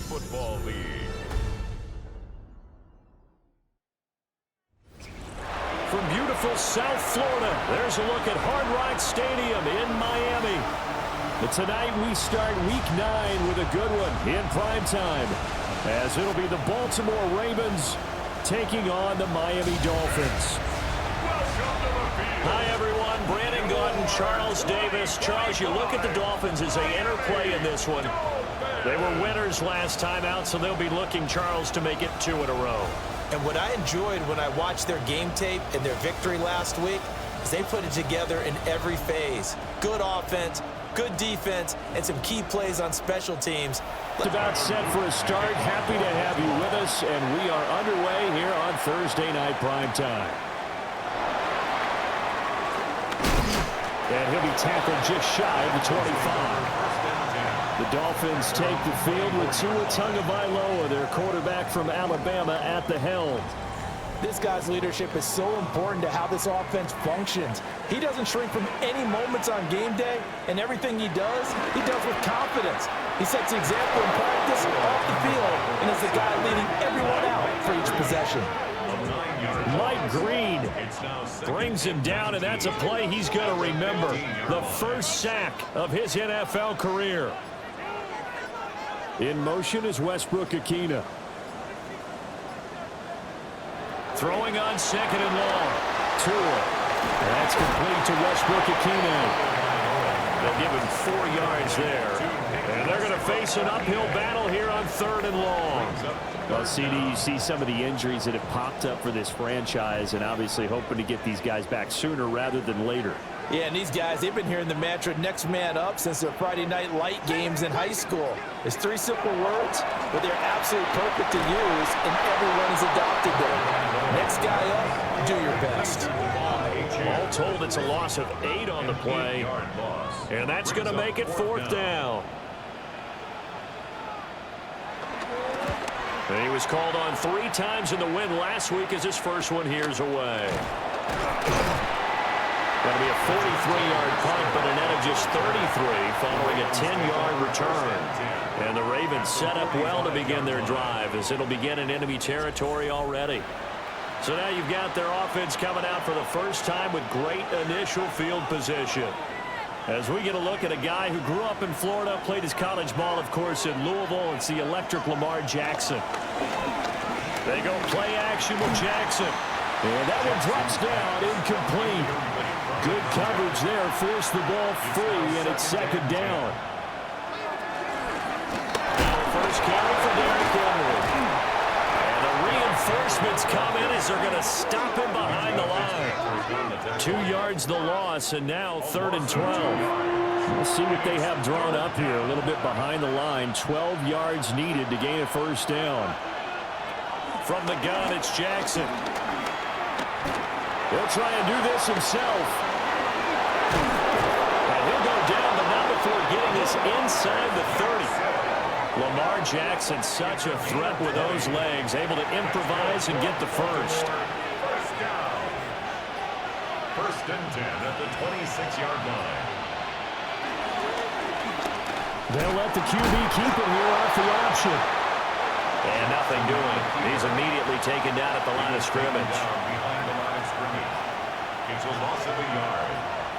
Football League. From beautiful South Florida, there's a look at Hard Rock Stadium in Miami. But tonight we start Week 9 with a good one in prime time, as it'll be the Baltimore Ravens taking on the Miami Dolphins. Hi, everyone. Brandon Gaudin, Charles Davis. Charles, you look at the Dolphins as they enter play in this one. They were winners last time out, so they'll be looking, Charles, to make it 2 in a row. And what I enjoyed when I watched their game tape and their victory last week is they put it together in every phase. Good offense, good defense, and some key plays on special teams. It's about set for a start. Happy to have you with us, and we are underway here on Thursday Night Primetime. And he'll be tackled just shy of the 25. The Dolphins take the field with Tua Tagovailoa, their quarterback from Alabama, at the helm. This guy's leadership is so important to how this offense functions. He doesn't shrink from any moments on game day, and everything he does with confidence. He sets the example in practice, off the field, and is the guy leading everyone out for each possession. Mike Green brings him down, and that's a play he's going to remember. The first sack of his NFL career. In motion is Westbrook-Ikhine. Throwing on second and long. Tua. That's complete to Westbrook-Ikhine. They'll give him 4 yards there. And they're going to face an uphill battle here on 3rd and long. Well, CD, you see some of the injuries that have popped up for this franchise, and obviously hoping to get these guys back sooner rather than later. Yeah, and these guys, they've been hearing the mantra next man up since their Friday night light games in high school. It's 3 simple words, but they're absolutely perfect to use, and everyone has adopted them. Next guy up, do your best. All told, it's a loss of 8 on the play, and that's going to make it 4th down. And he was called on 3 times in the win last week as his first one here's away. Going to be a 43-yard punt, but a net of just 33 following a 10-yard return. And the Ravens set up well to begin their drive as it'll begin in enemy territory already. So now you've got their offense coming out for the first time with great initial field position. As we get a look at a guy who grew up in Florida, played his college ball, of course, in Louisville. It's the electric Lamar Jackson. They go play action with Jackson. And that one drops down, incomplete. Good coverage there, forced the ball free, and it's 2nd down. First carry for Derrick Henry. And the reinforcements come in as they're going to stop him behind the line. 2 yards the loss, and now 3rd and 12. We'll see what they have drawn up here, a little bit behind the line. 12 yards needed to gain a first down. From the gun, it's Jackson. He'll try and do this himself. And he'll go down, but not before getting this inside the 30. Lamar Jackson, such a threat with those legs, able to improvise and get the first. First and 10 at the 26-yard line. They'll let the QB keep it here off the option. And nothing doing. He's immediately taken down at the line of scrimmage. Behind the line of scrimmage. It's a loss of a yard.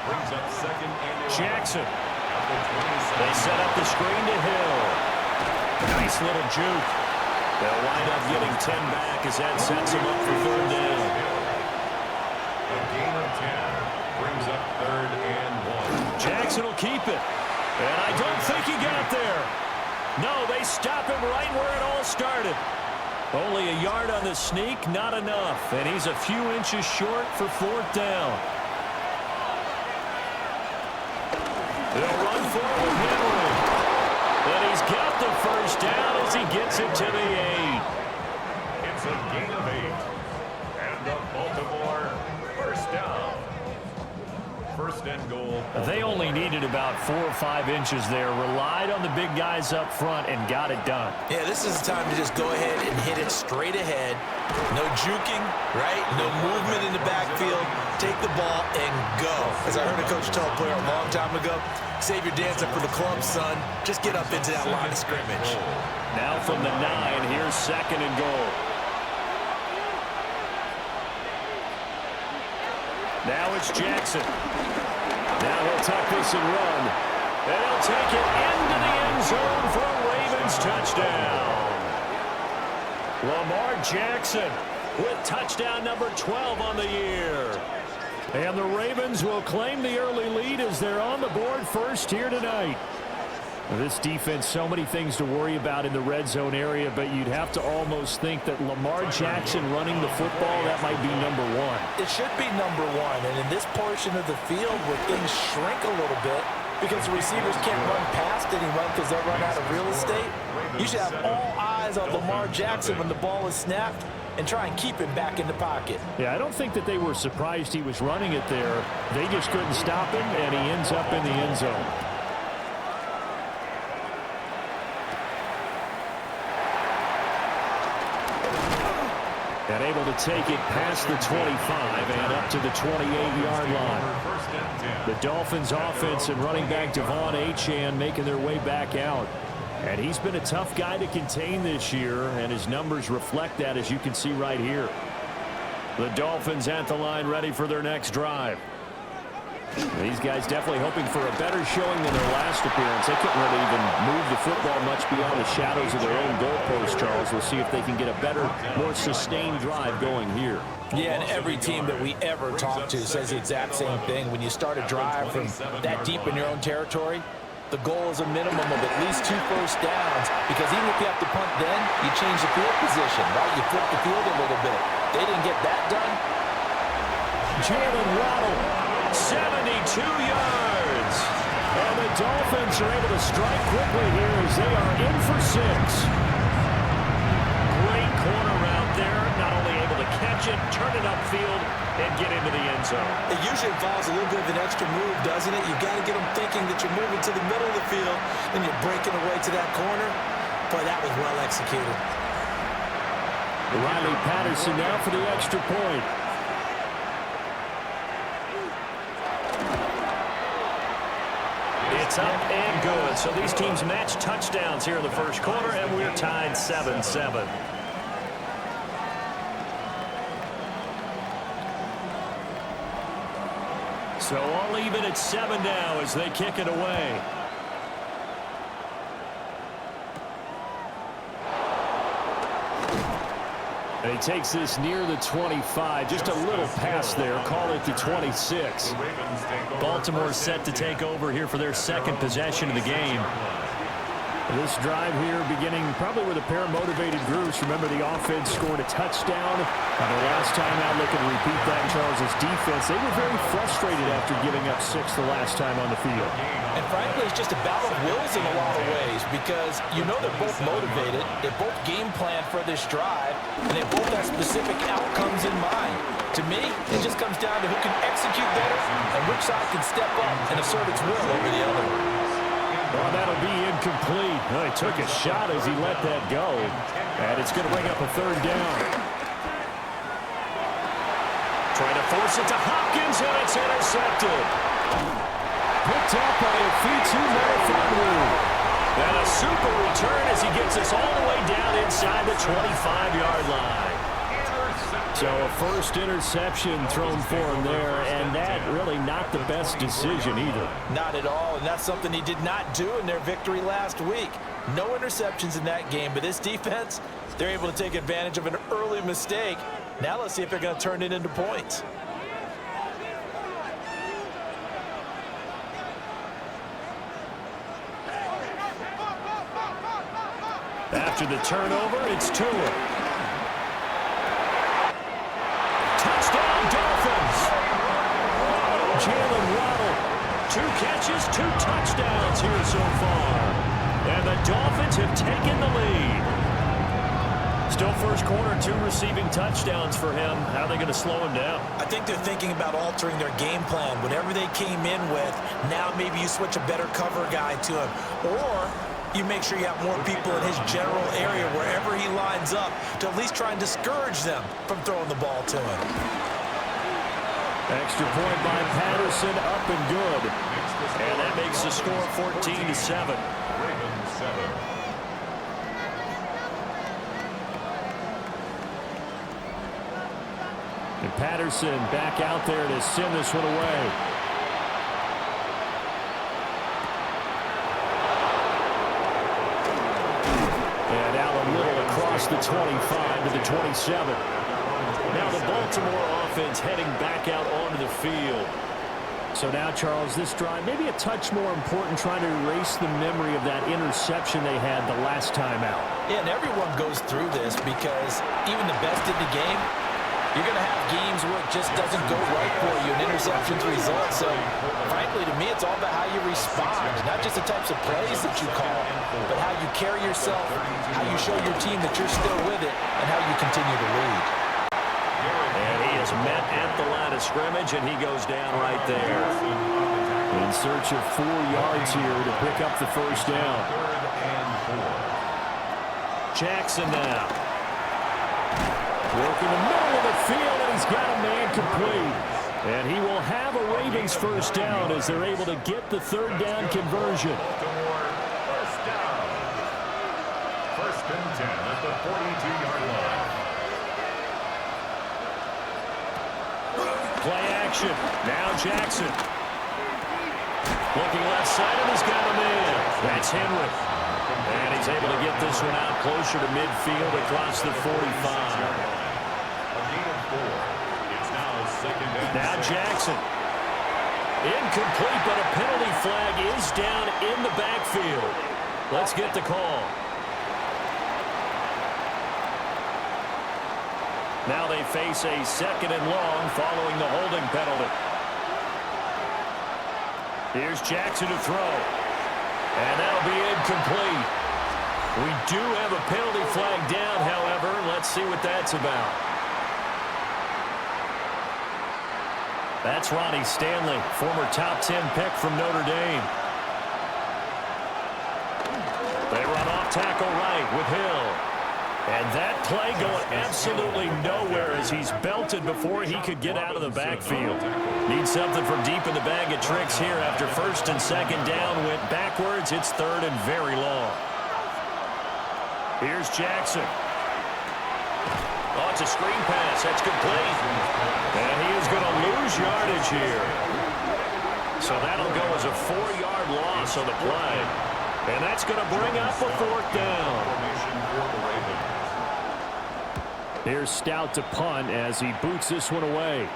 Brings up 2nd and 11. Jackson. They set up the screen to Hill. Nice little juke. They'll wind up getting 10 back as that sets them up for 3rd down. A gain of 10 brings up 3rd and 1. Jackson will keep it. And I don't think he got there. No, they stop him right where it all started. Only a yard on the sneak, not enough. And he's a few inches short for 4th down. They'll run forward Henry. And he's got the first down as he gets it to the 8. It's a gain of 8. And the Baltimore first down. First and goal. They only needed about 4 or 5 inches there. Relied on the big guys up front and got it done. Yeah, this is the time to just go ahead and hit it straight ahead. No juking, right? No movement in the backfield. Take the ball and go. As I heard a coach tell a player a long time ago, Save your dance up for the club, son. Just get up into that line of scrimmage. Now from the 9, here's 2nd and goal. Now it's Jackson. Now he'll tuck this and run. And he'll take it into the end zone for a Ravens touchdown. Lamar Jackson with touchdown number 12 on the year. And the Ravens will claim the early lead as they're on the board first here tonight. This defense, so many things to worry about in the red zone area, but you'd have to almost think that Lamar Jackson running the football, that might be number 1. It should be number 1, and in this portion of the field where things shrink a little bit because the receivers can't run past anyone because they'll run out of real estate, you should have all eyes on Lamar Jackson when the ball is snapped and try and keep him back in the pocket. Yeah, I don't think that they were surprised he was running it there. They just couldn't stop him, and he ends up in the end zone. And able to take it past the 25 and up to the 28-yard line. The Dolphins offense and running back Devon Achane making their way back out. And he's been a tough guy to contain this year, and his numbers reflect that, as you can see right here. The Dolphins at the line ready for their next drive. These guys definitely hoping for a better showing than their last appearance. They couldn't really even move the football much beyond the shadows of their own goalpost, Charles. We'll see if they can get a better, more sustained drive going here. Yeah, and every team that we ever talk to says the exact same thing. When you start a drive from that deep in your own territory, the goal is a minimum of at least 2 first downs, because even if you have to punt then, you change the field position, right? You flip the field a little bit. They didn't get that done. Jalen Waddle, 72 yards. And the Dolphins are able to strike quickly here as they are in for 6. Great corner route there. Not only able to catch it, turn it upfield, and get into the end zone. It usually involves a little bit of an extra move, doesn't it? You've got to get them thinking that you're moving to the middle of the field, and you're breaking away to that corner. Boy, that was well executed. Riley Patterson now for the extra point. It's up and good. So these teams match touchdowns here in the first quarter, and we're tied 7-7. So all even at 7 now as they kick it away. And he takes this near the 25. Just a little pass there. Call it the 26. Baltimore set to take over here for their second possession of the game. This drive here beginning probably with a pair of motivated groups. Remember, the offense scored a touchdown. And the last time out, looking to repeat that in Charles's defense. They were very frustrated after giving up 6 the last time on the field. And frankly, it's just a battle of wills in a lot of ways, because you know they're both motivated. They both game plan for this drive, and they both have specific outcomes in mind. To me, it just comes down to who can execute better and which side can step up and assert its will over the other. Well, that'll be incomplete. Well, he took a shot as he let that go. And it's going to bring up a 3rd down. Trying to force it to Hopkins, and it's intercepted. Picked up by a Fitu Melifonwu. And a super return as he gets us all the way down inside the 25-yard line. So a first interception thrown for him there, and that really not the best decision either. Not at all, and that's something he did not do in their victory last week. No interceptions in that game, but this defense, they're able to take advantage of an early mistake. Now let's see if they're going to turn it into points. After the turnover, it's Tua. Touchdown, Dolphins! Jalen Waddle, 2 catches, 2 touchdowns here so far. And the Dolphins have taken the lead. Still first quarter, 2 receiving touchdowns for him. How are they going to slow him down? I think they're thinking about altering their game plan. Whatever they came in with, now maybe you switch a better cover guy to him. Or you make sure you have more people in his general area wherever he lines up to at least try and discourage them from throwing the ball to him. Extra point by Patterson, up and good. And that makes the score 14-7. Ravens 7. And Patterson back out there to send this one away. And out a little across the 25 to the 27. Now the Baltimore offense heading back out onto the field. So now, Charles, this drive maybe a touch more important, trying to erase the memory of that interception they had the last time out. Yeah, and everyone goes through this because even the best in the game, you're going to have games where it just doesn't go right for you, and interceptions result. So, frankly, to me, it's all about how you respond, not just the types of plays that you call, but how you carry yourself, how you show your team that you're still with it, and how you continue to lead. And he is met at the line of scrimmage, and he goes down right there. In search of 4 yards here to pick up the first down. Jackson now. Working the middle of the field, and he's got a man complete. And he will have a Ravens first down as they're able to get the third down conversion. First down. First and 10 at the 42-yard line. Play action. Now Jackson. Looking left side, and he's got a man. That's Henry. And he's able to get this one out closer to midfield across the 45. Now Jackson. Incomplete, but a penalty flag is down in the backfield. Let's get the call. Now they face a second and long following the holding penalty. Here's Jackson to throw. And that'll be incomplete. We do have a penalty flag down, however. Let's see what that's about. That's Ronnie Stanley, former top 10 pick from Notre Dame. They run off tackle right with Hill. And that play going absolutely nowhere as he's belted before he could get out of the backfield. Needs something from deep in the bag of tricks here after first and second down went backwards. It's third and very long. Here's Jackson. Oh, it's a screen pass. That's complete. And he is going to lose yardage here. So that'll go as a 4-yard loss on the play. And that's going to bring up a fourth down. Here's Stout to punt as he boots this one away.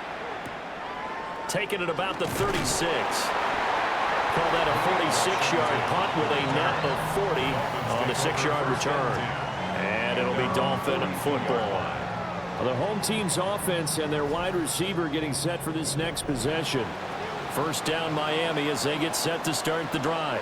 Taking it about the 36. Call that a 46-yard punt with a net of 40 on the 6-yard return. And it'll be Dolphin football. The home team's offense and their wide receiver getting set for this next possession. First down Miami as they get set to start the drive.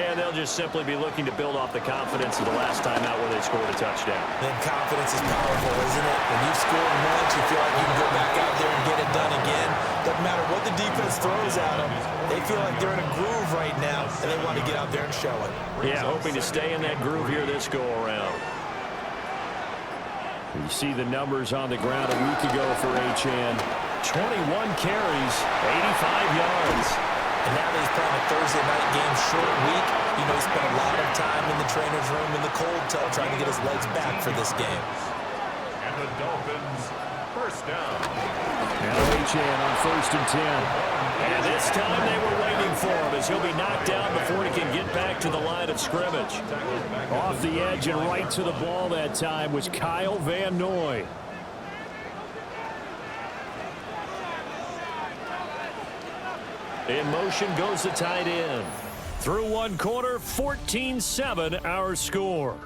And they'll just simply be looking to build off the confidence of the last time out where they scored a touchdown. Then confidence is powerful, isn't it? When you've scored once, you feel like you can go back out there and get it done again. Doesn't matter what the defense throws at them. They feel like they're in a groove right now, and they want to get out there and show it. Yeah, hoping to stay in that groove here this go-around. You see the numbers on the ground a week ago for Achane. 21 carries, 85 yards. And now that he's playing a Thursday night game, short week, you know he spent a lot of time in the trainer's room in the cold tub trying to get his legs back for this game. And the Dolphins, first down. Now Achane on first and 10. And this time they were waiting for him as he'll be knocked down before he can get back to the line of scrimmage. Off the edge and right to the ball that time was Kyle Van Noy. In motion goes the tight end. Through one quarter, 14-7 our score.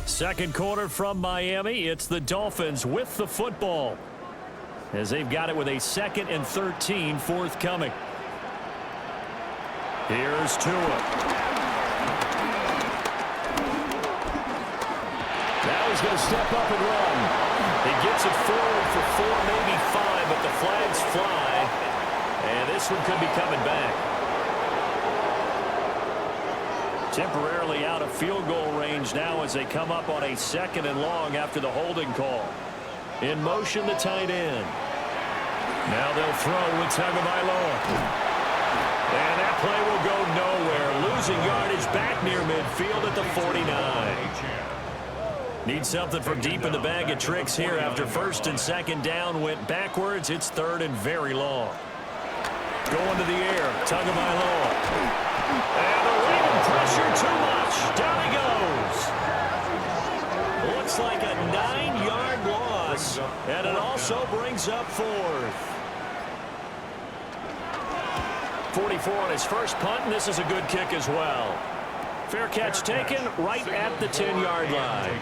Second quarter from Miami. It's the Dolphins with the football, as they've got it with a 2nd and 13 forthcoming. Here's Tua. Now he's going to step up and run. Gets it forward for 4, maybe 5, but the flags fly. And this one could be coming back. Temporarily out of field goal range now as they come up on a 2nd and long after the holding call. In motion, the tight end. Now they'll throw with Tagovailoa. And that play will go nowhere. Losing yardage back near midfield at the 49. Need something from deep in the bag of tricks here after 1st and 2nd down went backwards. It's 3rd and very long. Going to the air. Tagovailoa. And the Raven pressure too much. Down he goes. Looks like a 9-yard loss. And it also brings up 4th. 44 on his first punt, and this is a good kick as well. Fair catch taken right at the 10-yard line.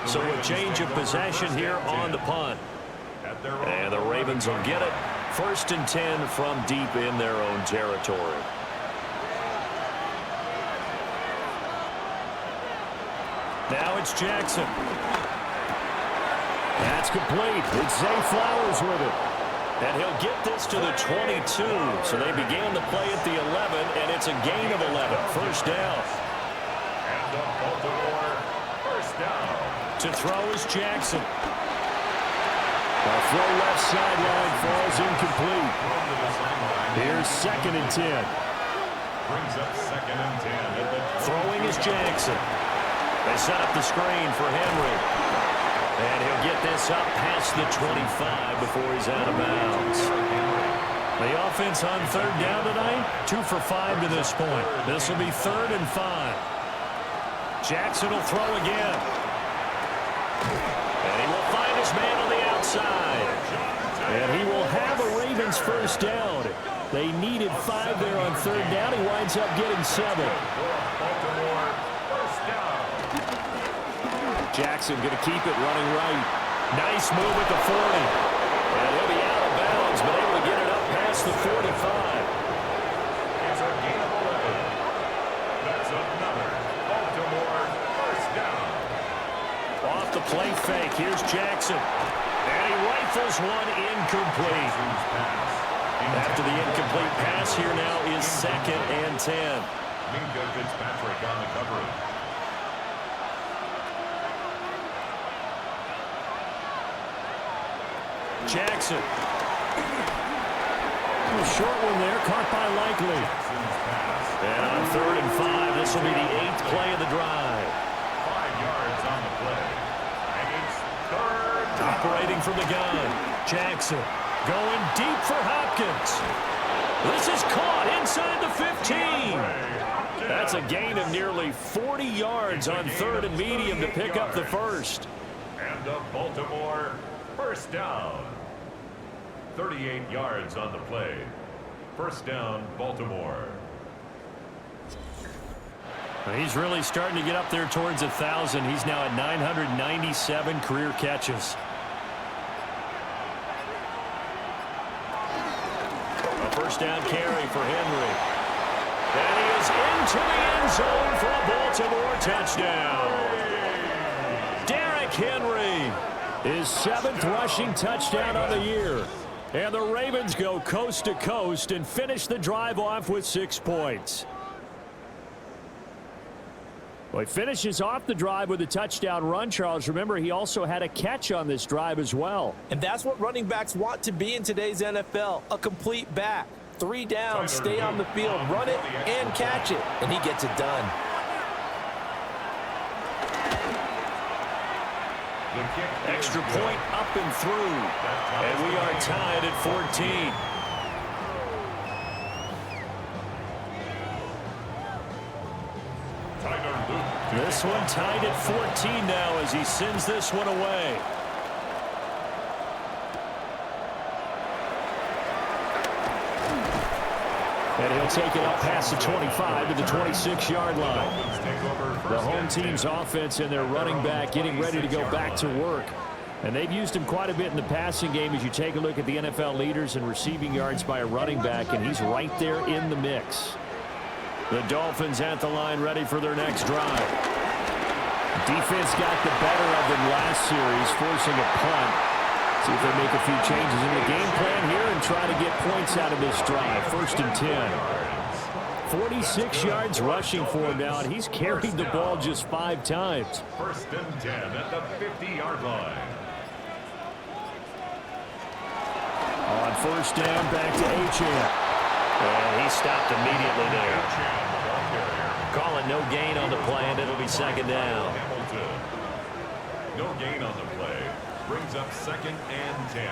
So a change of possession here on the punt. And the Ravens will get it. 1st and 10 from deep in their own territory. Now it's Jackson. That's complete. It's Zay Flowers with it. And he'll get this to the 22. So they began the play at the 11, and it's a gain of 11. 1st down. And the Baltimore 1st down. To throw is Jackson. A throw left sideline falls incomplete. Here's 2nd and 10. Brings up 2nd and 10. Throwing is Jackson. They set up the screen for Henry. And he'll get this up past the 25 before he's out of bounds. The offense on 3rd down tonight, 2 for 5 to this point. This will be 3rd and 5. Jackson will throw again. And he will find his man on the outside. And he will have a Ravens 1st down. They needed 5 there on 3rd down. He winds up getting 7. Jackson going to keep it running right. Nice move at the 40. And he'll be out of bounds, but able to get it up past the 45. It's a gain of 11. That's another Baltimore 1st down. Off the play fake, here's Jackson. And he rifles one incomplete. After the incomplete pass, here now is 2nd and 10. Minka Fitzpatrick on the coverage. Jackson. A short one there, caught by Likely. And on 3rd and 5, this will be the 8th play of the drive. 5 yards on the play. And it's 3rd. Operating from the gun. Jackson going deep for Hopkins. This is caught inside the 15. That's a gain of nearly 40 yards on 3rd and medium to pick up the 1st. And the Baltimore 1st down. 38 yards on the play. 1st down, Baltimore. He's really starting to get up there towards 1,000. He's now at 997 career catches. A 1st down carry for Henry. And he is into the end zone for a Baltimore touchdown. Derrick Henry, his 7th rushing touchdown of the year. And the Ravens go coast to coast and finish the drive off with 6 points. Well, he finishes off the drive with a touchdown run, Charles. Remember, he also had a catch on this drive as well. And that's what running backs want to be in today's NFL, a complete back. 3 down, stay on the field, run it, and catch it. And he gets it done. Extra point up and through. And we are tied at 14. This one tied at 14 now as he sends this one away. And he'll take it up past the 25 to the 26-yard line. The home team's offense and their running back getting ready to go back to work. And they've used him quite a bit in the passing game as you take a look at the NFL leaders in receiving yards by a running back, and he's right there in the mix. The Dolphins at the line ready for their next drive. Defense got the better of them last series, forcing a punt. See if they make a few changes in the game plan here and try to get points out of this drive. 1st and 10. 46 yards rushing for him now, and he's carried the ball just 5 times. 1st and 10 at the 50-yard line. On 1st down, back to Achane. And he stopped immediately there. Calling no gain on the play, and it'll be 2nd down. No gain on the play. Brings up 2nd and 10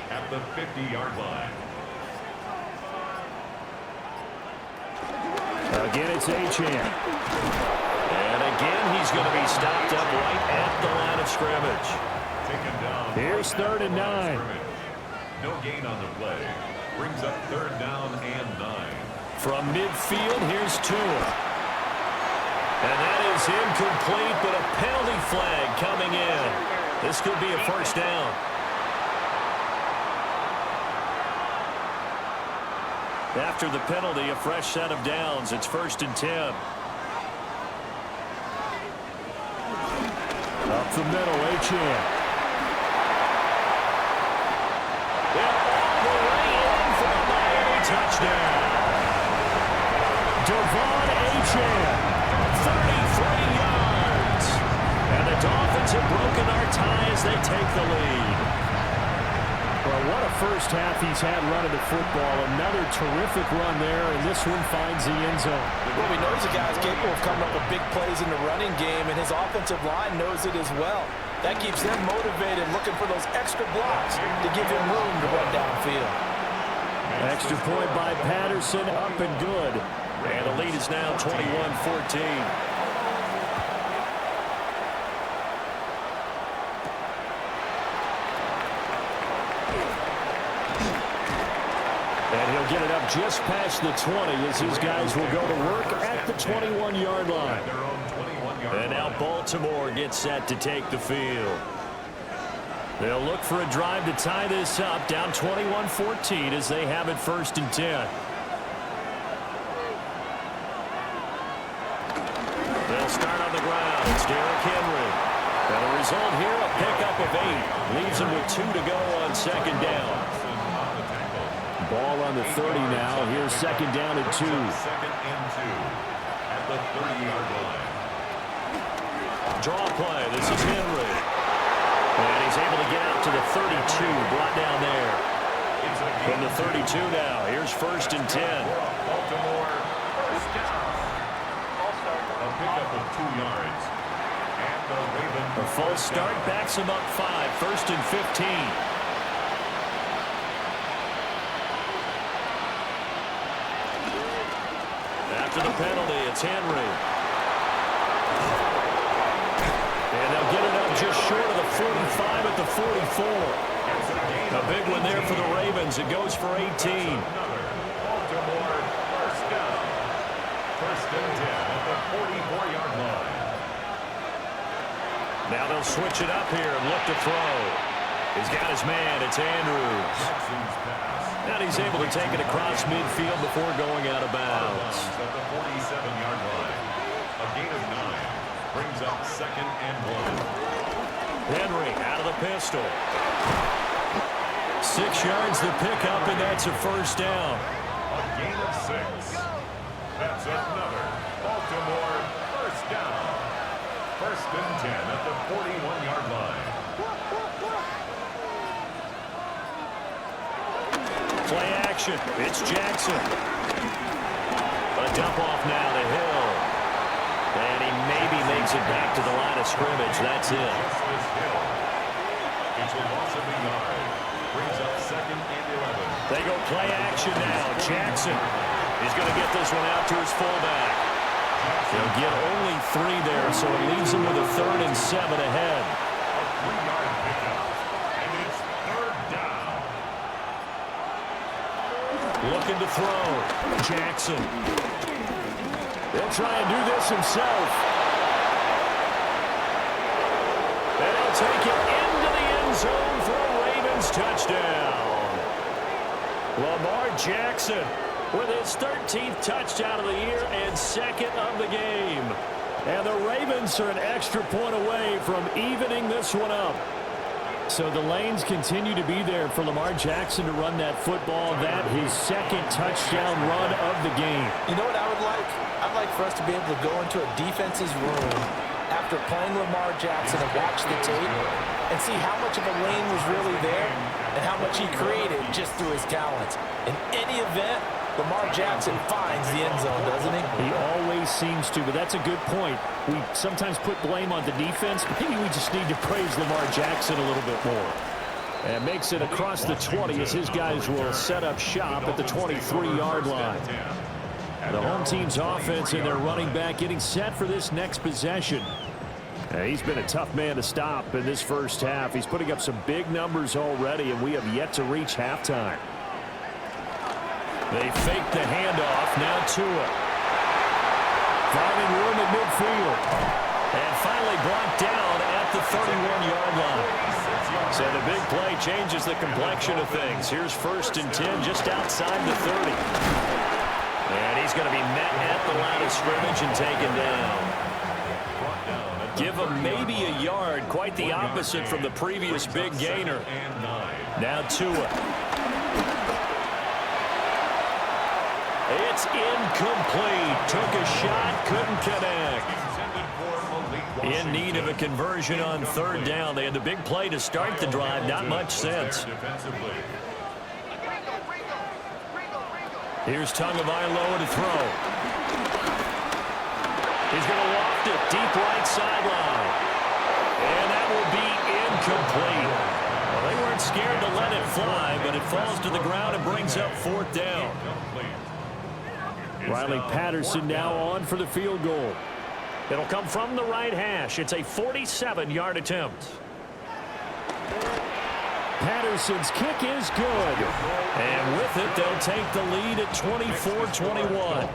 at the 50-yard line. Again, it's Achane. And again, he's going to be stopped up right at the line of scrimmage. Taken down. Here's 3rd and 9. No gain on the play. Brings up 3rd down and 9. From midfield, here's Tua. And that is incomplete, but a penalty flag coming in. This could be a 1st down. After the penalty, a fresh set of downs. It's 1st and 10. Up the middle, Achane. All the way in for a Miami touchdown. Devon Achane, 33 yards. And the Dolphins have broken our tie as they take the lead. Well, what a first half he's had running the football. Another terrific run there, and this one finds the end zone. Well, we know he's a guy who's capable of coming up with big plays in the running game, and his offensive line knows it as well. That keeps them motivated, looking for those extra blocks to give him room to run downfield. Extra point by Patterson, up and good. And the lead is now 21-14. And he'll get it up just past the 20 as these guys will go to work at the 21-yard line. And now Baltimore gets set to take the field. They'll look for a drive to tie this up, down 21-14 as they have it 1st and 10. They'll start on the ground. It's Derrick Henry. And the result here, a pickup of 8. Leaves him with 2 to go on 2nd down. Ball on the 30 now. Here's 2nd down and 2. 2nd and 2 at the 30-yard line. Draw play. This is Henry. And he's able to get out to the 32. Brought down there. From the 32 now. Here's 1st and 10. Baltimore, 1st down. A pickup of 2 yards. And the Ravens. A false start backs him up 5. 1st and 15. After the penalty, it's Henry. And they'll get it up just short of the 45 at the 44. A big one there for the Ravens. It goes for 18. Baltimore, 1st down. 1st and 10 at the 44-yard line. Now they'll switch it up here and look to throw. He's got his man. It's Andrews. And he's able to take it across midfield before going out of bounds. At the 47-yard line. A gain of 9. Brings up 2nd and 1. Henry out of the pistol. 6 yards to pick up, and that's a 1st down. A gain of 6. That's another Baltimore 1st down. 1st and 10 at the 41-yard line. Play action. It's Jackson. A dump off now to Hill. And he maybe makes it back to the line of scrimmage. That's it. It's a loss of a yard. Brings up 2nd and 11. They go play action now. Jackson is going to get this one out to his fullback. They'll get only 3 there, so it leaves them with a 3rd and 7 ahead. A 3-yard pickup. And it's 3rd down. Looking to throw. Jackson. He'll try and do this himself. And he'll take it into the end zone for a Ravens touchdown. Lamar Jackson with his 13th touchdown of the year and 2nd of the game. And the Ravens are an extra point away from evening this one up. So the lanes continue to be there for Lamar Jackson to run that football. That his second touchdown run of the game. You know what I would like? I'd like for us to be able to go into a defense's room after playing Lamar Jackson and watch the tape and see how much of a lane was really there and how much he created just through his talents. In any event, Lamar Jackson finds the end zone, doesn't he? He always seems to, but that's a good point. We sometimes put blame on the defense. Maybe we just need to praise Lamar Jackson a little bit more. And makes it across the 20 as his guys will set up shop at the 23-yard line. The home team's offense and their running back getting set for this next possession. He's been a tough man to stop in this first half. He's putting up some big numbers already, and we have yet to reach halftime. They fake the handoff. Now Tua. Finding room at midfield. And finally brought down at the 31-yard line. So the big play changes the complexion of things. Here's 1st and 10 just outside the 30. And he's going to be met at the line of scrimmage and taken down. Give him maybe a yard. Quite the opposite from the previous big gainer. Now Tua. It's incomplete. Took a shot, couldn't connect. In need of a conversion on 3rd down. They had the big play to start the drive. Not much sense. Here's Tagovailoa to throw. He's going to loft it deep right sideline. And that will be incomplete. Well, they weren't scared to let it fly, but it falls to the ground and brings up 4th down. Riley Patterson now on for the field goal. It'll come from the right hash. It's a 47-yard attempt. Patterson's kick is good. And with it, they'll take the lead at 24-21.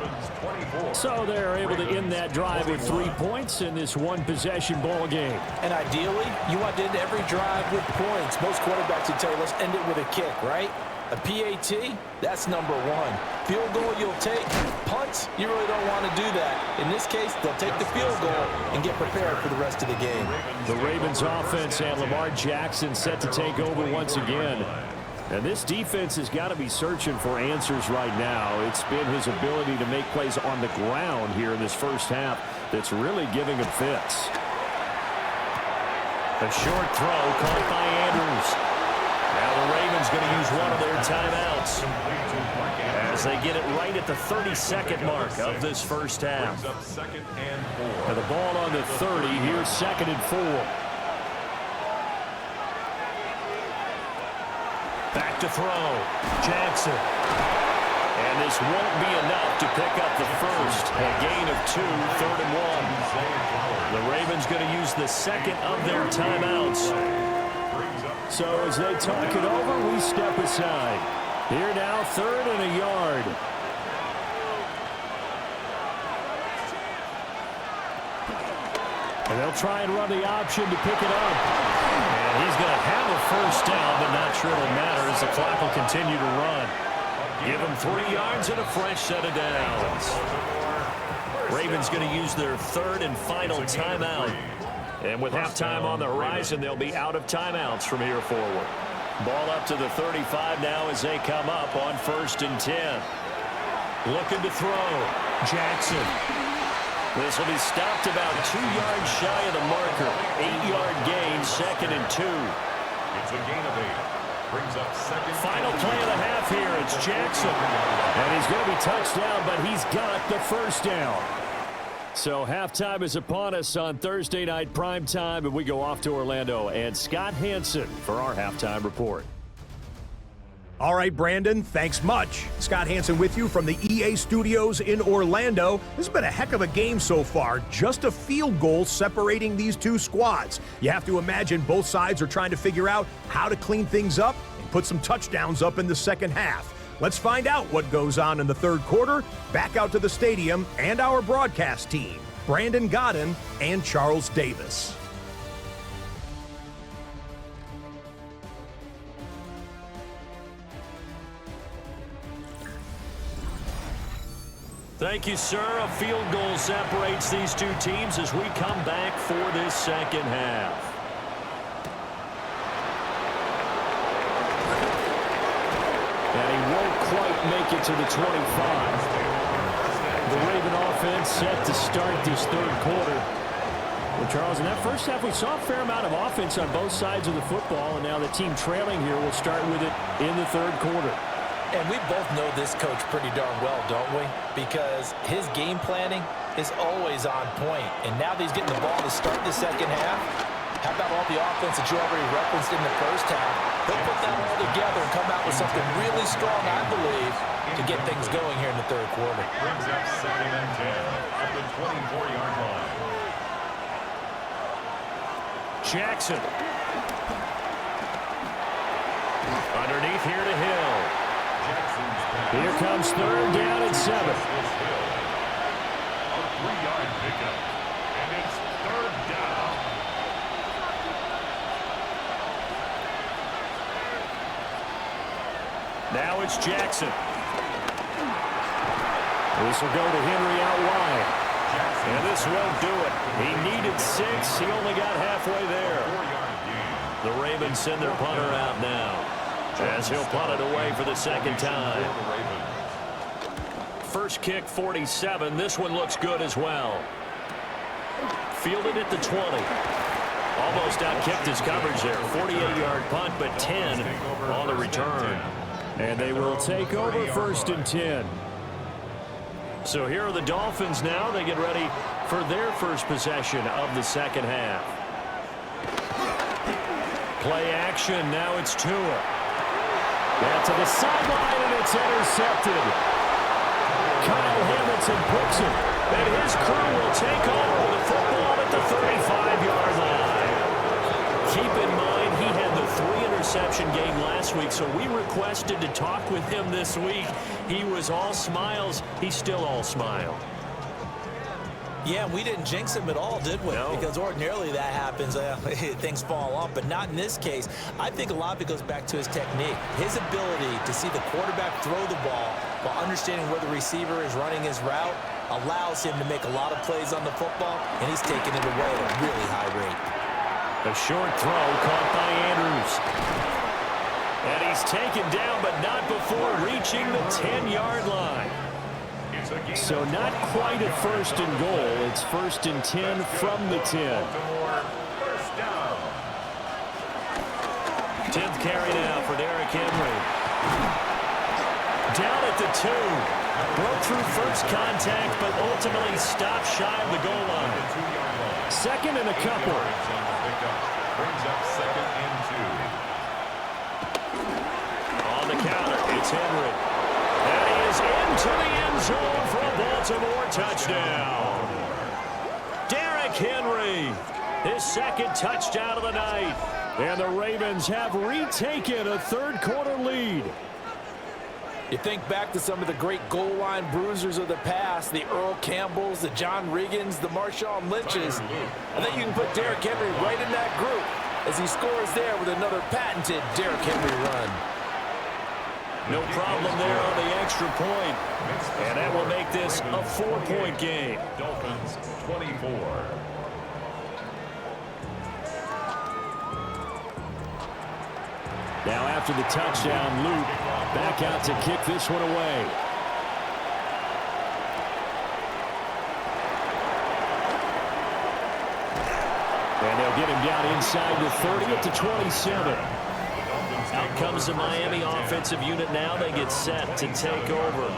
So they're able to end that drive with 3 points in this one-possession ball game. And ideally, you want to end every drive with points. Most quarterbacks would tell you, let's end it with a kick, right? A PAT, that's number 1. Field goal you'll take. Punts, you really don't want to do that. In this case, they'll take the field goal and get prepared for the rest of the game. The Ravens offense and Lamar Jackson set to take over once again. And this defense has got to be searching for answers right now. It's been his ability to make plays on the ground here in this first half that's really giving him fits. A short throw caught by Andrews. Now the Ravens going to use one of their timeouts as they get it right at the 32nd mark of this first half. And the ball on the 30. Here's 2nd and 4. Back to throw. Jackson. And this won't be enough to pick up the first. A gain of 2, 3rd and 1. The Ravens going to use the second of their timeouts. So as they talk it over, we step aside. Here now, 3rd and a yard. And they'll try and run the option to pick it up. And he's going to have a first down, but not sure it'll matter as the clock will continue to run. Give him 3 yards and a fresh set of downs. Ravens going to use their 3rd and final timeout. And with halftime on the horizon, they'll be out of timeouts from here forward. Ball up to the 35 now as they come up on 1st and 10. Looking to throw. Jackson. This will be stopped about 2 yards shy of the marker. 8-yard gain, 2nd and 2. It's a gain of 8. Brings up 2nd. Final play of the half here. It's Jackson. And he's going to be touched down, but he's got the first down. So halftime is upon us on Thursday night primetime, and we go off to Orlando and Scott Hansen for our halftime report. All right, Brandon, thanks much. Scott Hansen with you from the EA Studios in Orlando. This has been a heck of a game so far. Just a field goal separating these two squads. You have to imagine both sides are trying to figure out how to clean things up and put some touchdowns up in the second half. Let's find out what goes on in the third quarter. Back out to the stadium and our broadcast team, Brandon Godden and Charles Davis. Thank you, sir. A field goal separates these two teams as we come back for this second half. And he won't quite make it to the 25. The Raven offense set to start this third quarter. Well, Charles, in that first half, we saw a fair amount of offense on both sides of the football, and now the team trailing here will start with it in the third quarter. And we both know this coach pretty darn well, don't we? Because his game planning is always on point. And now that he's getting the ball to start the second half, how about all the offense that you already referenced in the first half? He'll put that all together and come out with something really strong, I believe, to get things going here in the third quarter. Brings up 2nd and 10 at the 24-yard line. Jackson. Underneath here to Hill. Here comes third down and 7. A 3-yard pickup. And it's third down. Now it's Jackson. This will go to Henry out wide. And this won't do it. He needed 6. He only got halfway there. The Ravens send their punter out now, as he'll punt it away for the second time. First kick, 47. This one looks good as well. Fielded at the 20. Almost out-kicked his coverage there. 48-yard punt, but 10 on the return. And they will take over 1st and 10. So here are the Dolphins now. They get ready for their first possession of the second half. Play action. Now it's Tua. Down to the sideline, and it's intercepted. Kyle Hamilton picks it, and his crew will take over with the football at the 35-yard line. Keep in mind, he had the 3-interception game last week, so we requested to talk with him this week. He was all smiles. He's still all smile. Yeah, we didn't jinx him at all, did we? No. Because ordinarily that happens, things fall off, but not in this case. I think a lot of it goes back to his technique. His ability to see the quarterback throw the ball while understanding where the receiver is running his route allows him to make a lot of plays on the football, and he's taking it away at a really high rate. A short throw caught by Andrews. And he's taken down, but not before reaching the 10-yard line. So not quite a 1st and goal. It's 1st and 10 from the 10. 10th carry now for Derrick Henry. Down at the 2. Broke through first contact, but ultimately stopped shy of the goal line. 2nd and a couple. Brings up 2nd and 2. On the counter, it's Henry. And he is into the end zone for a Baltimore touchdown. Derrick Henry, his 2nd touchdown of the night. And the Ravens have retaken a third-quarter lead. You think back to some of the great goal line bruisers of the past, the Earl Campbells, the John Riggins, the Marshawn Lynches. I think you can put Derrick Henry right in that group as he scores there with another patented Derrick Henry run. No problem there on the extra point. And that will make this a 4-point game. Dolphins 24. Now after the touchdown, Luke back out to kick this one away. And they'll get him down inside the 30 at the 27. Out comes the Miami offensive unit now. They get set to take over.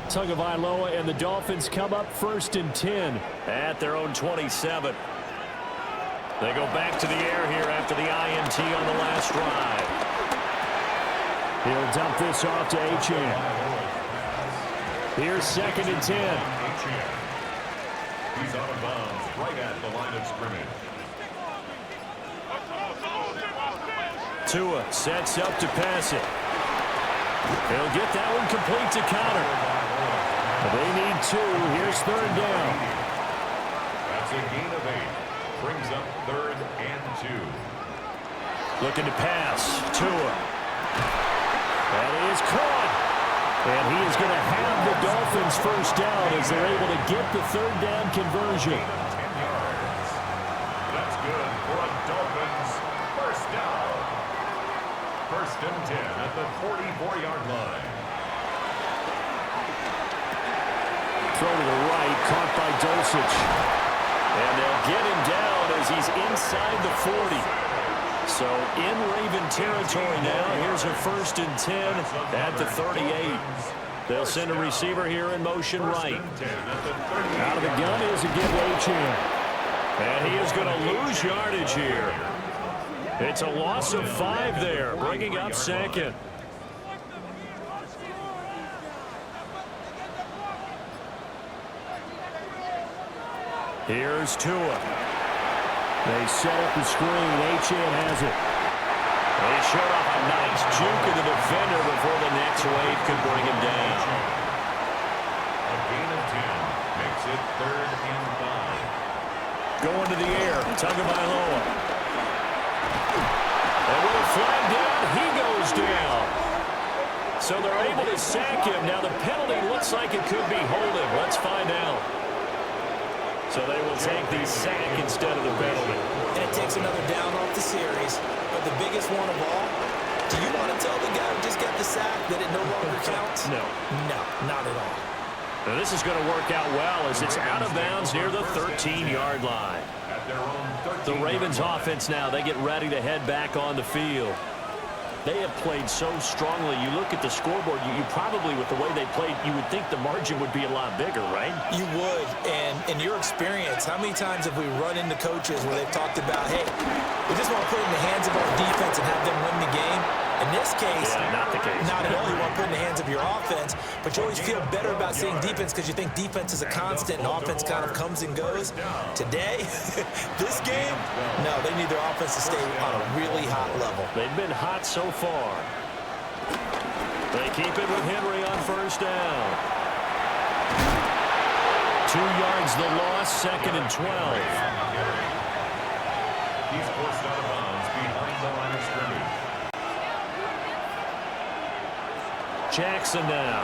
Tagovailoa and the Dolphins come up 1st and 10 at their own 27. They go back to the air here after the INT on the last drive. He'll dump this off to Achane. Here's 2nd and 10. He's out of bounds right at the line of scrimmage. Tua sets up to pass it. He'll get that one complete to counter. They need 2. Here's 3rd down. That's a gain of 8. Brings up 3rd and 2. Looking to pass. Tua. That is caught. And he is going to have the Dolphins first down as they're able to get the third down conversion. 10 yards. That's good for a Dolphins first down. First and 10 at the 44-yard line. Throw to the right, caught by Dosich. And they'll get him down as he's inside the 40. So in Raven territory now. Here's a first and 10 at the 38. They'll send a receiver here in motion right. Out of the gun is a give Achane. And he is going to lose yardage here. It's a loss of 5 there, bringing up second. Here's Tua. They set up the screen. Achane has it. They showed off a nice juke of the defender before the next wave could bring him down. A gain of 10 makes it 3rd and 5. Going to the air. Tagovailoa. And with a flag down, he goes down. So they're able to sack him. Now the penalty looks like it could be holding. Let's find out. So they will take the sack instead of the penalty. And it takes another down off the series. But the biggest one of all, do you want to tell the guy who just got the sack that it no longer counts? No. No, not at all. Now this is going to work out well as it's out of bounds near the 13-yard line. At their own 13. The Ravens offense now, they get ready to head back on the field. They have played so strongly. You look at the scoreboard, you probably, with the way they played, you would think the margin would be a lot bigger, right? You would. And in your experience, how many times have we run into coaches where they've talked about, hey, we just want to put it in the hands of our defense and have them win the game? In this case, not the case. Not at all. You want to put it in the hands of your offense, but you always feel better about saying defense because you think defense is a constant and offense kind of comes and goes. Today, this game, no, they need their offense to stay on a really hot level. They've been hot so far. They keep it with Henry on first down. 2 yards the loss, 2nd and 12. He's forced out of bounds behind the line of scrimmage. Jackson now.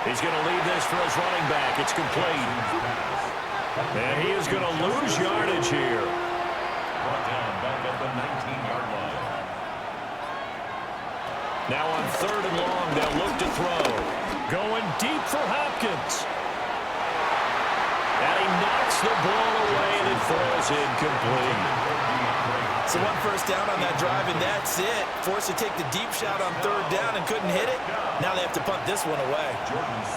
He's going to leave this for his running back. It's complete. And he is going to lose yardage here. Brought down back at the 19-yard line. Now on 3rd and long, they'll look to throw. Going deep for Hopkins. And he knocks the ball away, and it falls incomplete. So 1 first down on that drive, and that's it. Forced to take the deep shot on 3rd down and couldn't hit it. Now they have to punt this one away.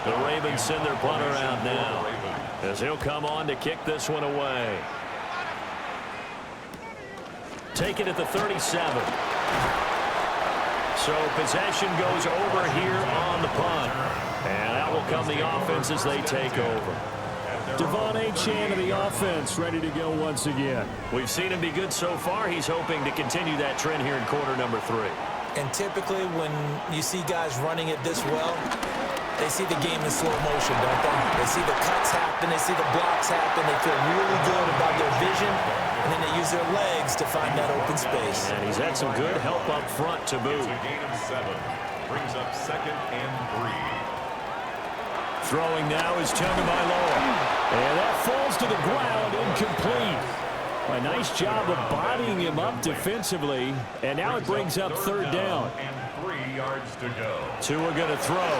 The Ravens send their punter out now as he'll come on to kick this one away. Take it at the 37. So possession goes over here on the punt. And out will come the offense as they take over. Devon Achane of the offense ready to go once again. We've seen him be good so far. He's hoping to continue that trend here in quarter number 3. And typically when you see guys running it this well, they see the game in slow motion, don't they? They see the cuts happen, they see the blocks happen, they feel really good about their vision, and then they use their legs to find that open space. And he's had some good help up front to boot. It's a gain of 7. Brings up 2nd and 3. Throwing now is Tagovailoa. And that falls to the ground, incomplete. A nice job of bodying him up defensively. And now it brings up 3rd down. And 3 yards to go. Tua going to throw.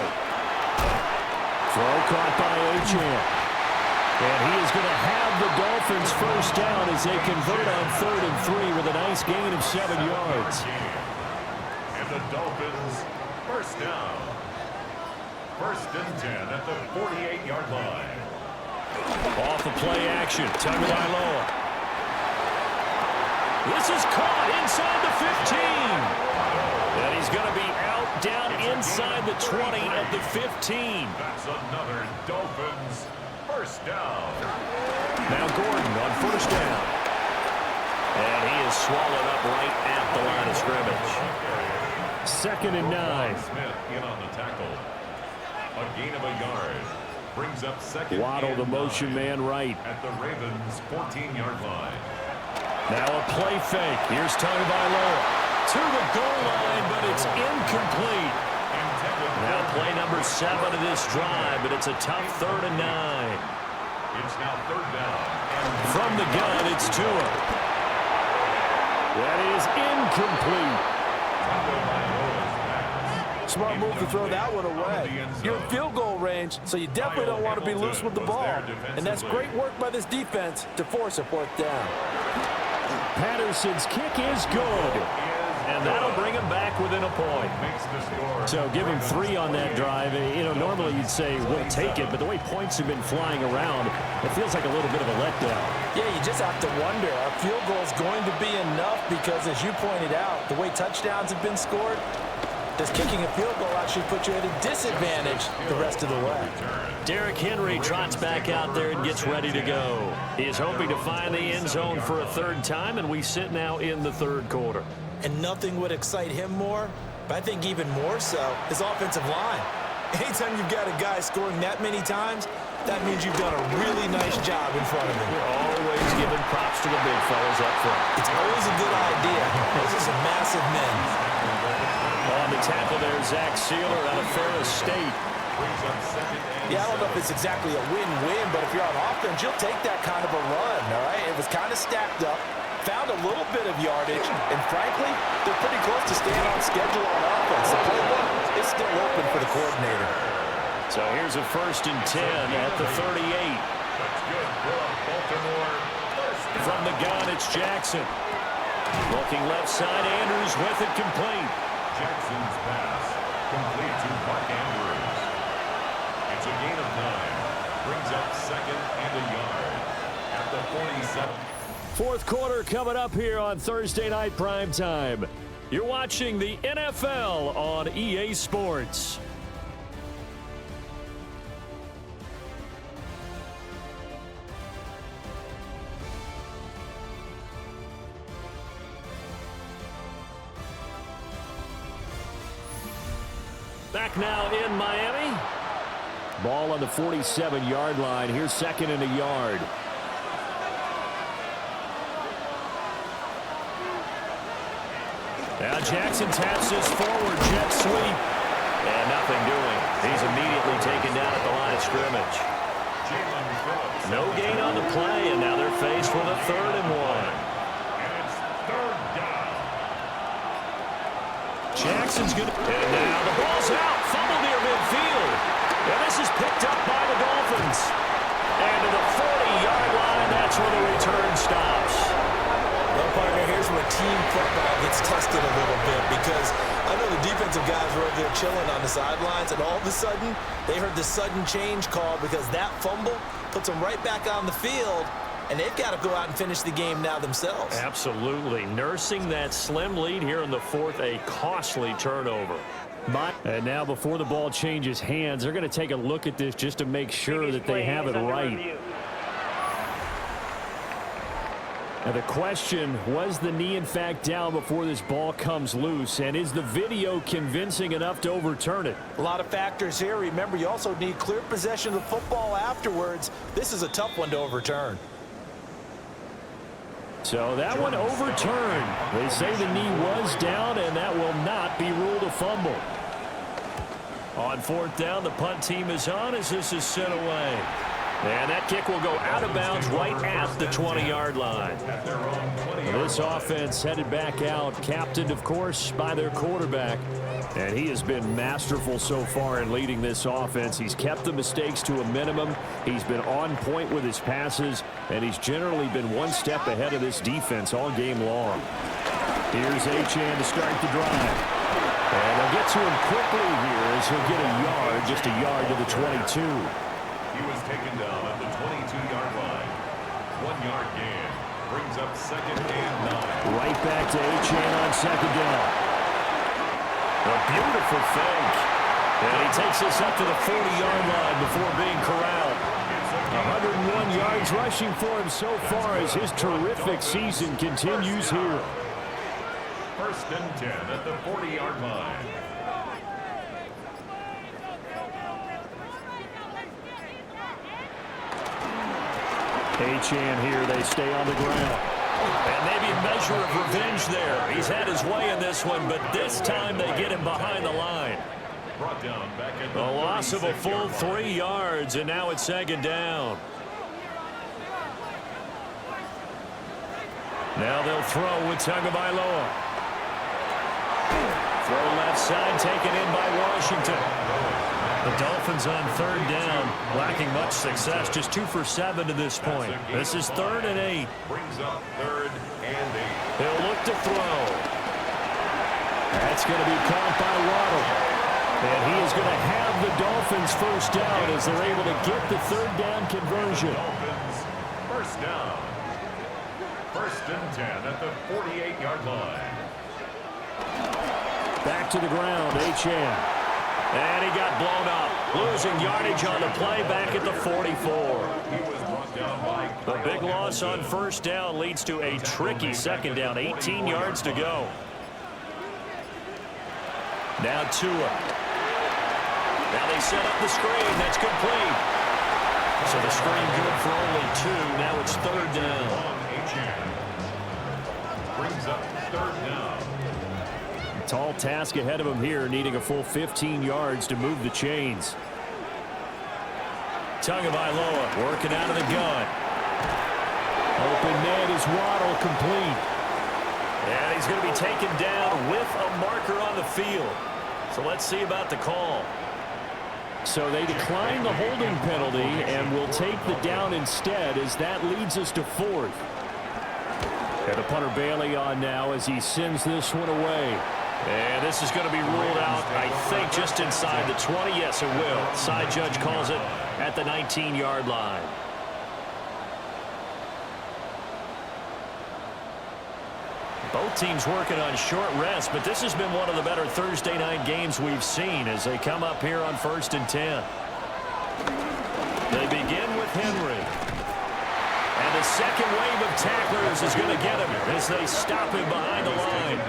Throw caught by Achane. And he is going to have the Dolphins first down as they convert on 3rd and 3 with a nice gain of 7 yards. And the Dolphins first down. 1st and 10 at the 48-yard line. Off the play action, Tagovailoa. This is caught inside the 15. And he's going to be out down inside the 20 at the 15. That's another Dolphins first down. Now Gordon on first down. And he is swallowed up right at the line of scrimmage. 2nd and 9. Smith in on the tackle. A gain of a yard. Brings up 2nd. Waddle the motion man right. At the Ravens 14-yard line. Now a play fake. Here's Tagovailoa to the goal line, but it's incomplete. play number 7 of this drive, but it's a tough 3rd and 9. It's now 3rd down. From the gun, it's Tua. That is incomplete. Smart move to throw that one away. You're in field goal range, so you definitely don't want to be loose with the ball. And that's great work by this defense to force a 4th down. Patterson's kick is good. And that'll bring him back within a point. So give him 3 on that drive. You know, normally you'd say, we'll take it, but the way points have been flying around, it feels like a little bit of a letdown. Yeah, you just have to wonder, are field goals going to be enough? Because as you pointed out, the way touchdowns have been scored, does kicking a field goal actually put you at a disadvantage the rest of the way? Derrick Henry trots back out there and gets ready to go. He is hoping to find the end zone for a 3rd time, and we sit now in the 3rd quarter. And nothing would excite him more, but I think even more so, his offensive line. Anytime you've got a guy scoring that many times, that means you've done a really nice job in front of him. We're always giving props to the big fellas up front. It's always a good idea. Those are some massive men. On the tackle there, Zach Sealer out of Ferris State. Yeah, I don't know if it's exactly a win-win, but if you're on offense, you'll take that kind of a run, all right? It was kind of stacked up, found a little bit of yardage, and frankly, they're pretty close to staying on schedule on offense. The playbook is still open for the coordinator. So here's a 1st and 10 at the 38. From the gun, it's Jackson. Looking left side, Andrews with it complete. Jackson's pass complete to Mark Andrews. It's a gain of 9. Brings up 2nd and a yard at the 47. 4th quarter coming up here on Thursday Night Primetime. You're watching the NFL on EA Sports. Back now in Miami. Ball on the 47-yard line. Here's 2nd and a yard. Now Jackson taps this forward jet sweep. And nothing doing. He's immediately taken down at the line of scrimmage. No gain on the play, and now they're faced with a 3rd and 1. Jackson's going to... And now the ball's out. Fumble near midfield. And this is picked up by the Dolphins. And to the 40-yard line, that's where the return stops. Well, partner, here's where team football gets tested a little bit, because I know the defensive guys were over there chilling on the sidelines, and all of a sudden, they heard the sudden change call because that fumble puts them right back on the field, and they've got to go out and finish the game now themselves. Absolutely. Nursing that slim lead here in the 4th, a costly turnover. And now before the ball changes hands, they're going to take a look at this just to make sure that they have it right. Now the question, was the knee in fact down before this ball comes loose? And is the video convincing enough to overturn it? A lot of factors here. Remember, you also need clear possession of the football afterwards. This is a tough one to overturn. So that one overturned. They say the knee was down, and that will not be ruled a fumble. On 4th down, the punt team is on as this is sent away. And that kick will go out of bounds right at the 20-yard line. This offense headed back out, captained, of course, by their quarterback. And he has been masterful so far in leading this offense. He's kept the mistakes to a minimum. He's been on point with his passes, and he's generally been one step ahead of this defense all game long. Here's Achane to start the drive. And they'll get to him quickly here as he'll get a yard, just a yard to the 22. He was taken down at the 22-yard line. 1-yard gain. Brings up 2nd and 9. Right back to Achane on 2nd down. A beautiful fake. And he takes us up to the 40-yard line before being corralled. 101 yards rushing for him so far as his terrific season continues here. 1st and 10 at the 40-yard line. Achane here, they stay on the ground. And maybe a measure of revenge there. He's had his way in this one, but this time they get him behind the line. Brought down back at A loss of a full 3 yards, and now it's second down. Now they'll throw with Tagovailoa. Throw left side, taken in by Washington. The Dolphins on third down, lacking much success, just 2 for 7 to this point. This is 3rd and 8. Brings up 3rd and 8. He'll look to throw. That's going to be caught by Waddle. And he is going to have the Dolphins first down as they're able to get the third down conversion. Dolphins first down. 1st and 10 at the 48-yard line. Back to the ground, H.M. And he got blown up. Losing yardage on the play back at the 44. He was brought down by The big loss on first down leads to a tricky second down. 18 yards to go. Now Tua. Now they set up the screen. That's complete. So the screen good for only 2. Now it's 3rd down. Brings up 3rd down. Tall task ahead of him here, needing a full 15 yards to move the chains. Tagovailoa working out of the gun. Open net is Waddle, complete. And he's going to be taken down with a marker on the field. So let's see about the call. So they decline the holding penalty and will take the down instead, as that leads us to 4th. And the punter Bailey on now as he sends this one away. And this is going to be ruled out, I think, just inside the 20. Yes, it will. Side judge calls it at the 19-yard line. Both teams working on short rest, but this has been one of the better Thursday night games we've seen as they come up here on 1st and 10. They begin with Henry. And the second wave of tacklers is going to get him as they stop him behind the line.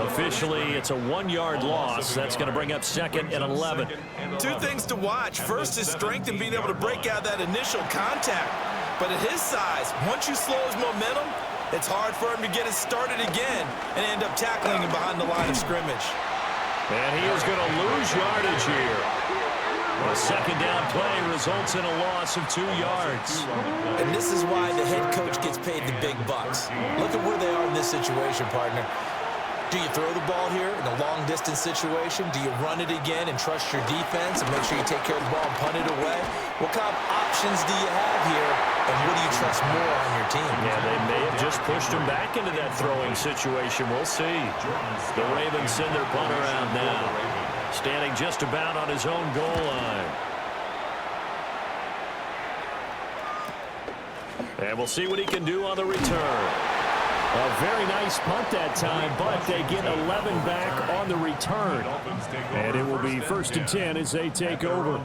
Officially, it's a 1-yard loss. That's going to bring up 2nd and 11. 2 things to watch. First, his strength in being able to break out that initial contact. But at his size, once you slow his momentum, it's hard for him to get it started again and end up tackling him behind the line of scrimmage. And he is going to lose yardage here. A second down play results in a loss of 2 yards. And this is why the head coach gets paid the big bucks. Look at where they are in this situation, partner. Do you throw the ball here in a long-distance situation? Do you run it again and trust your defense and make sure you take care of the ball and punt it away? What kind of options do you have here, and what do you trust more on your team? Yeah, they may have just pushed him back into that throwing situation. We'll see. The Ravens send their punter out now, standing just about on his own goal line. And we'll see what he can do on the return. A very nice punt that time, but they get 11 back on the return. And it will be 1st and 10 as they take over.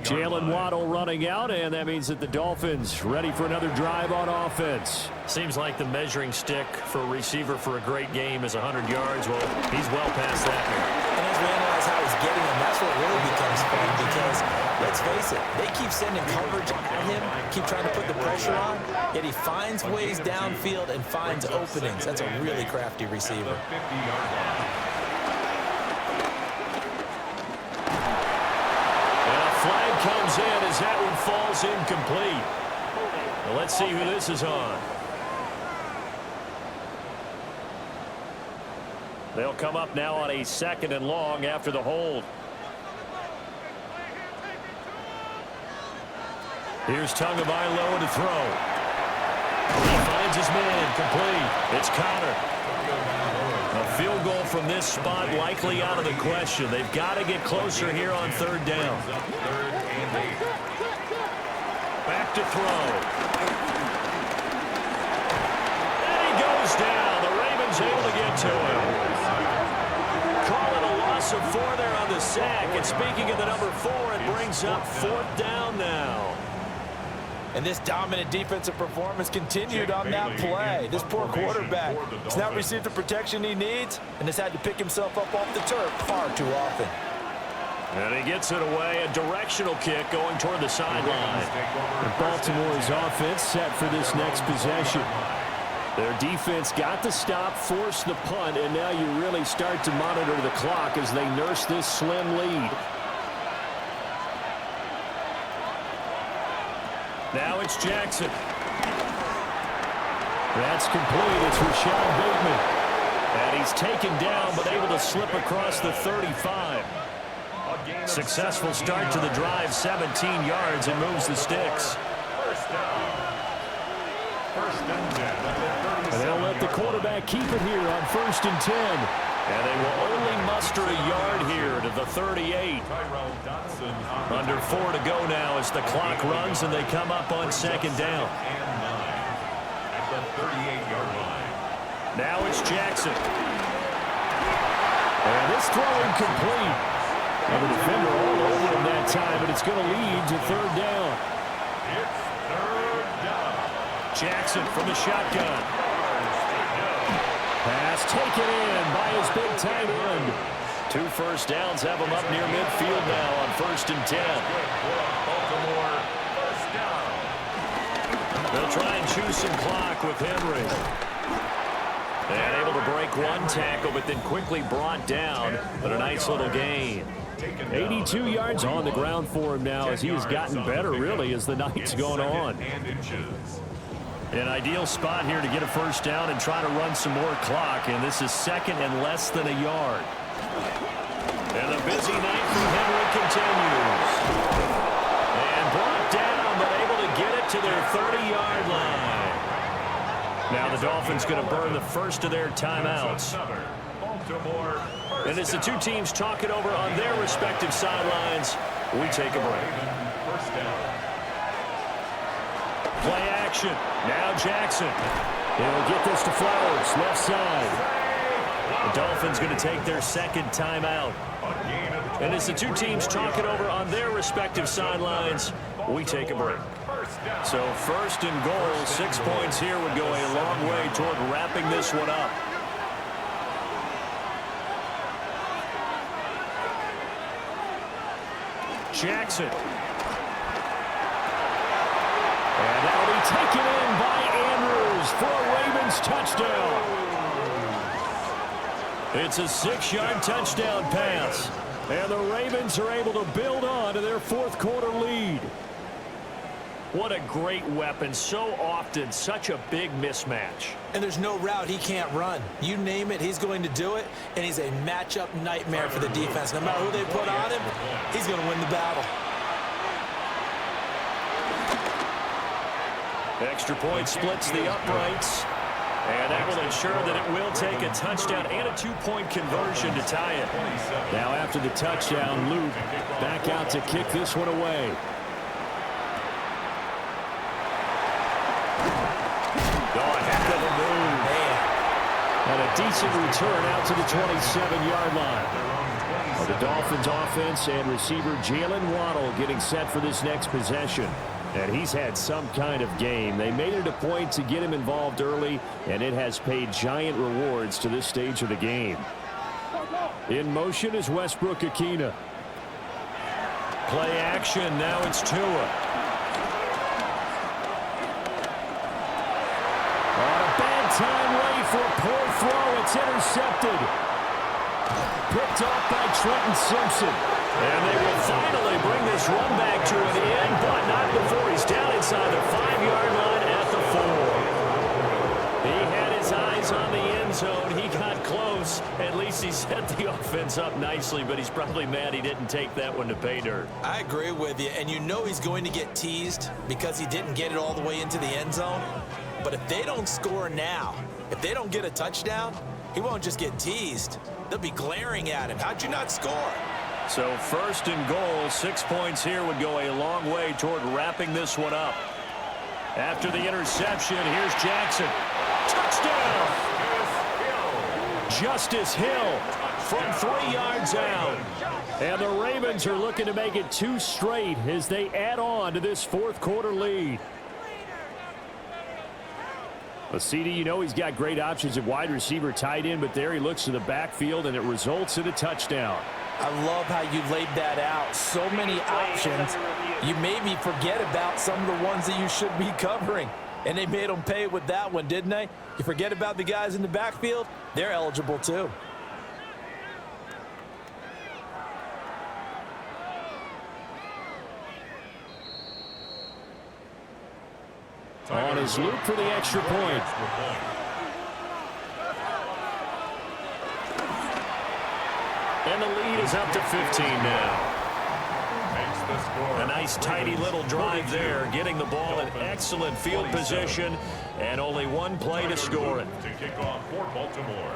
Jalen Waddle running out, and that means that the Dolphins ready for another drive on offense. Seems like the measuring stick for a receiver for a great game is 100 yards. Well, he's well past that. And as we analyze how he's getting them, that's what really becomes fun because, let's face it, they keep sending coverage at him, keep trying to put the pressure on, yet he finds ways downfield and finds openings. That's a really crafty receiver. And a flag comes in as that one falls incomplete. Well, let's see who this is on. They'll come up now on a 2nd and long after the hold. Here's Tagovailoa to throw. He finds his man, complete. It's Connor. A field goal from this spot likely out of the question. They've got to get closer here on 3rd down. Back to throw. And he goes down. The Ravens able to get to him. Call it a loss of 4 there on the sack. And speaking of the number 4, it brings up 4th down now. And this dominant defensive performance continued on that play. This poor quarterback has not received the protection he needs and has had to pick himself up off the turf far too often. And he gets it away, a directional kick going toward the sideline. And Baltimore's offense set for this next possession. Their defense got the stop, forced the punt, and now you really start to monitor the clock as they nurse this slim lead. Now it's Jackson. That's complete. It's Rashad Bateman. And he's taken down, but able to slip across the 35. Successful start to the drive, 17 yards, and moves the sticks. And they'll let the quarterback keep it here on 1st and 10. And they will only muster a yard here to the 38. Under 4 to go now as the clock runs and they come up on 2nd down. At the 38-yard line. Now it's Jackson. And this throw incomplete. And the defender all over him that time, but it's going to lead to 3rd down. It's 3rd down. Jackson from the shotgun. Pass taken in by his big tight end. 2 first downs have him up near midfield now on 1st and 10. Baltimore, 1st down. They'll try and chew some clock with Henry. And able to break 1 tackle, but then quickly brought down. But a nice little gain. 82 yards on the ground for him now as he has gotten better, really, as the night's gone on. An ideal spot here to get a 1st down and try to run some more clock, and this is 2nd and less than a yard. And the busy night for Henry continues. And brought down, but able to get it to their 30-yard line. Now the Dolphins going to burn the first of their timeouts. And as the 2 teams talk it over on their respective sidelines, we take a break. Play action. Now Jackson. He'll get this to Flowers, left side. The Dolphins going to take their 2nd timeout. And as the 2 teams talk it over on their respective sidelines, we take a break. So 1st and goal, 6 points here would go a long way toward wrapping this one up. Jackson. And that'll be taken in by Andrews for a Ravens touchdown. It's a 6-yard touchdown pass. And the Ravens are able to build on to their 4th quarter lead. What a great weapon. So often, such a big mismatch. And there's no route he can't run. You name it, he's going to do it, and he's a matchup nightmare for the defense. No matter who they put on him, he's going to win the battle. Extra point splits the uprights. And that will ensure that it will take a touchdown and a 2-point conversion to tie it. Now after the touchdown, Luke back out to kick this one away. And a decent return out to the 27-yard line. The Dolphins offense and receiver Jalen Waddle getting set for this next possession. And he's had some kind of game. They made it a point to get him involved early, and it has paid giant rewards to this stage of the game. In motion is Westbrook-Akina. Play action. Now it's Tua. Time ready for a poor throw. It's intercepted. Picked off by Trenton Simpson. And they will finally bring this run back to an end, but not before he's down inside the 5-yard line at the 4. He had his eyes on the end zone. He got close. At least he set the offense up nicely, but he's probably mad he didn't take that one to pay dirt. I agree with you, and you know he's going to get teased because he didn't get it all the way into the end zone. But if they don't score now, if they don't get a touchdown, he won't just get teased. They'll be glaring at him. How'd you not score? So 1st and goal, 6 points here would go a long way toward wrapping this one up. After the interception, here's Jackson. Touchdown! Justice Hill from 3 yards out. And the Ravens are looking to make it 2 straight as they add on to this 4th quarter lead. Well, CD, you know he's got great options at wide receiver, tight end, but there he looks to the backfield, and it results in a touchdown. I love how you laid that out. So many options. You maybe forget about some of the ones that you should be covering. And they made them pay with that one, didn't they? You forget about the guys in the backfield, they're eligible too. On his loop for the extra point. And the lead is up to 15 now. A nice tidy little drive there, getting the ball in excellent field position, and only one play to score it. To kick off for Baltimore.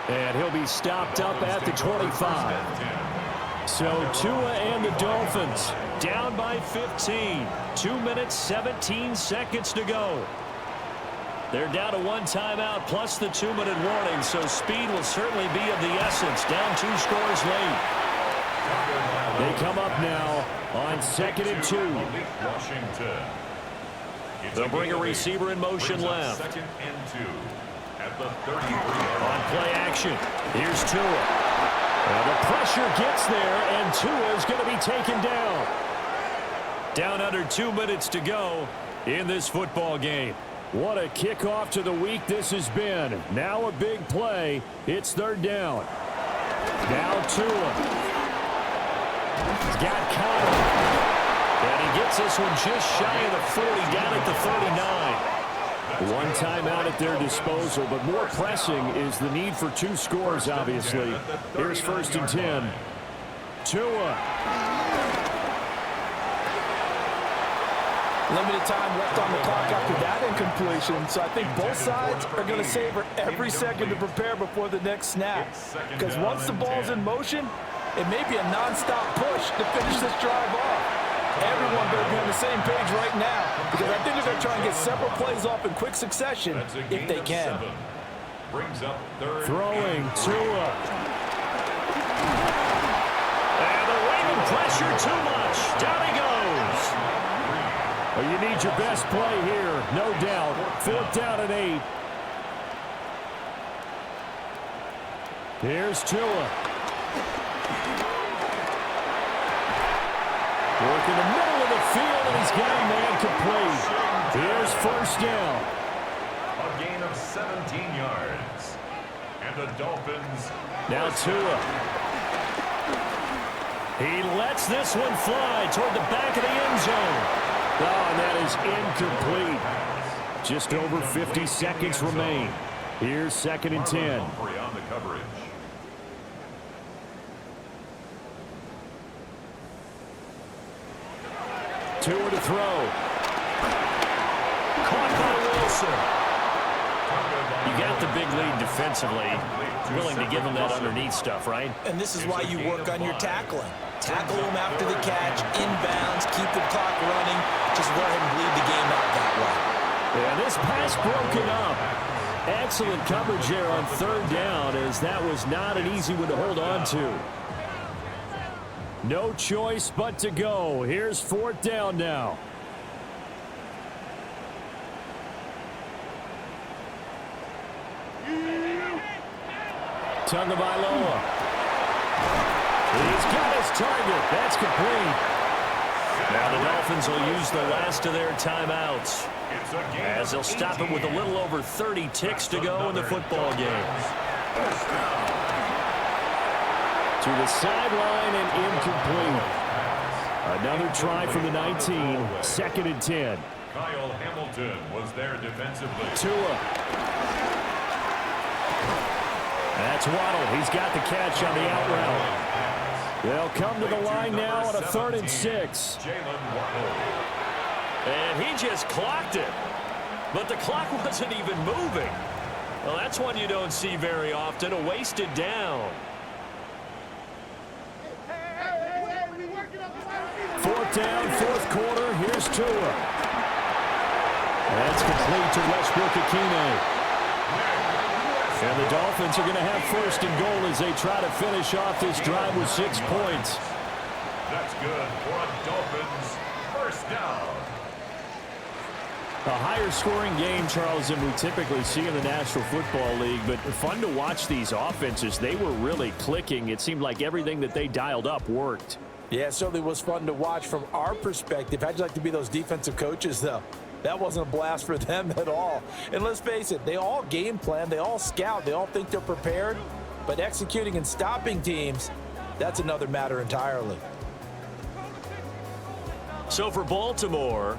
And he'll be stopped up at the 25. So Tua and the Dolphins down by 15. 2 minutes, 17 seconds to go. They're down to one timeout plus the 2-minute warning, so speed will certainly be of the essence. Down 2 scores late. They come up now on 2nd and 2. Washington. They'll bring a receiver in motion left. 2nd and 2 at the 33. On play action, here's Tua. The pressure gets there, and Tua is going to be taken down. Down under 2 minutes to go in this football game. What a kickoff to the week this has been. Now a big play. It's 3rd down. Now Tua. He's got Kyle. And he gets this one just shy of the 40, down at the 39. One timeout at their disposal, but more pressing is the need for 2 scores, obviously. Here's 1st and 10. Tua. Limited time left on the clock after that incompletion, so I think both sides are going to savor every second to prepare before the next snap. Because once the ball's in motion, it may be a non-stop push to finish this drive off. Everyone better be on the same page right now, because I think they're going to try and get several plays off in quick succession if they can. Brings up 3rd. Throwing Tua. And the Raven pressure too much. Down he goes. Well, you need your best play here, no doubt. 4th down and 8. Here's Tua. Working the middle of the field, and he's got a man complete. Here's 1st down. A gain of 17 yards. And the Dolphins. Now Tua. He lets this one fly toward the back of the end zone. Oh, and that is incomplete. Just over 50 seconds remain. Here's 2nd and 10. On the coverage. Tua to throw. Caught by Wilson. You got the big lead defensively. Willing to give him that underneath stuff, right? And this is why you work on your tackling. Tackle him after the catch, inbounds, keep the clock running. Just let him bleed the game out that way. And this pass broken up. Excellent coverage there on 3rd down, as that was not an easy one to hold on to. No choice but to go. Here's 4th down now. Tagovailoa. He's got his target. That's complete. Now the Dolphins will use the last of their timeouts, as they'll stop it with a little over 30 ticks to go in the football game. To the sideline and incomplete. Another try from the 19. 2nd and 10. Kyle Hamilton was there defensively. Tua. That's Waddle. He's got the catch on the out route. They'll come to the line now on a 3rd and 6. And he just clocked it. But the clock wasn't even moving. Well, that's one you don't see very often, a wasted down. 4th down, 4th quarter. Here's Tua. That's complete to Westbrook-Ikhine. And the Dolphins are going to have 1st and goal as they try to finish off this drive with 6 points. That's good for a Dolphins 1st down. A higher scoring game, Charles, than we typically see in the National Football League, but fun to watch these offenses. They were really clicking. It seemed like everything that they dialed up worked. Yeah, it certainly was fun to watch from our perspective. How'd you like to be those defensive coaches, though? That wasn't a blast for them at all. And let's face it, they all game plan, they all scout, they all think they're prepared, but executing and stopping teams, that's another matter entirely. So for Baltimore,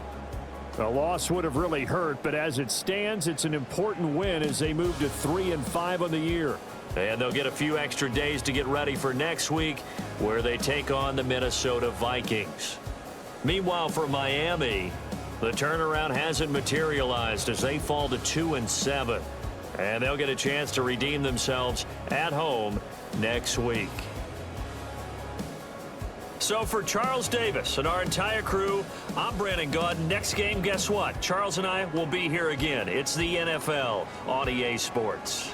a loss would have really hurt, but as it stands, it's an important win as they move to 3-5 on the year. and they'll get a few extra days to get ready for next week, where they take on the Minnesota Vikings. Meanwhile, for Miami, the turnaround hasn't materialized as they fall to 2-7, and they'll get a chance to redeem themselves at home next week. So for Charles Davis and our entire crew, I'm Brandon Gaudin. Next game, guess what? Charles and I will be here again. It's the NFL on EA Sports.